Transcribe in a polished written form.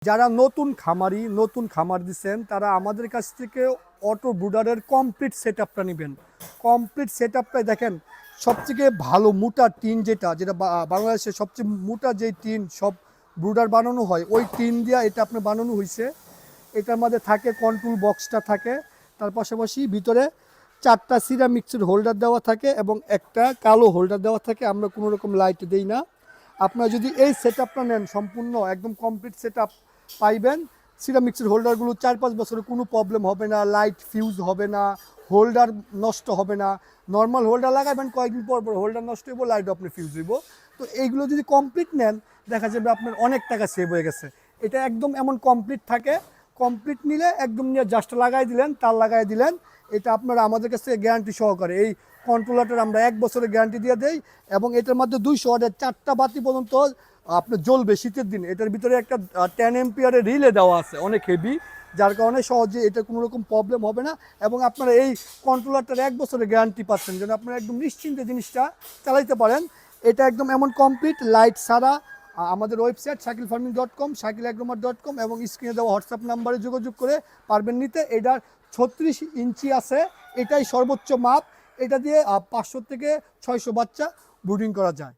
যারা নতুন খামার দিচ্ছেন তারা আমাদের কাছ থেকে অটো ব্রুডারের কমপ্লিট সেটআপটা নেবেন। কমপ্লিট সেটআপটাই দেখেন সবথেকে ভালো মোটা টিন যেটা বাংলাদেশের সবচেয়ে মোটা যে টিন সব ব্রুডার বানানো হয় ওই টিন দিয়ে এটা আপনার বানানো হয়েছে। এটার মধ্যে থাকে কন্ট্রোল বক্সটা থাকে, তার পাশাপাশি ভিতরে 4টা সিরামিক্সের হোল্ডার দেওয়া থাকে এবং একটা কালো হোল্ডার দেওয়া থাকে। আমরা কোনো রকম লাইট দেই না। আপনারা যদি এই সেটআপটা নেন সম্পূর্ণ একদম কমপ্লিট সেটআপ পাইবেন। সিরামিক্সের হোল্ডারগুলো 4-5 বছরে কোনো প্রবলেম হবে না, লাইট ফিউজ হবে না, হোল্ডার নষ্ট হবে না। নর্মাল হোল্ডার লাগাবেন কয়েকদিন পর হোল্ডার নষ্ট হইব, লাইট আপনি ফিউজ হইব। তো এইগুলো যদি কমপ্লিট নেন দেখা যাবে আপনার অনেক টাকা সেভ হয়ে গেছে। এটা একদম এমন কমপ্লিট থাকে, কমপ্লিট নিলে একদম নিয়ে জাস্ট লাগাই দিলেন, তার লাগাই দিলেন। এটা আপনারা আমাদের কাছ থেকে গ্যারান্টি সহকারে এই কন্ট্রোলারটার আমরা 1 বছরের গ্যারান্টি দিয়ে দেই এবং এটার মধ্যে 200 ওয়াটের 4টা বাতি পর্যন্ত আপনার জ্বলবে শীতের দিন। এটার ভিতরে একটা 10 এম্পিয়ারের রিলে দেওয়া আছে, অনেক হেভি, যার কারণে সহজে এটা কোনো রকম প্রবলেম হবে না। এবং আপনারা এই কন্ট্রোলারটার 1 বছরের গ্যারান্টি পাচ্ছেন, যেন আপনারা একদম নিশ্চিন্তে জিনিসটা চালাইতে পারেন। এটা একদম এমন কমপ্লিট লাইট ছাড়া। আমাদের ওয়েবসাইট shakilfarming.com, shakilagromat.com এবং স্ক্রিনে দেওয়া হোয়াটসঅ্যাপ নাম্বারে যোগাযোগ করে পারবেন নিতে। এটার 36 ইঞ্চি আছে, এটাই সর্বোচ্চ মাপ। এটা দিয়ে 500 থেকে 600 বাচ্চা ব্রুডিং করা যায়।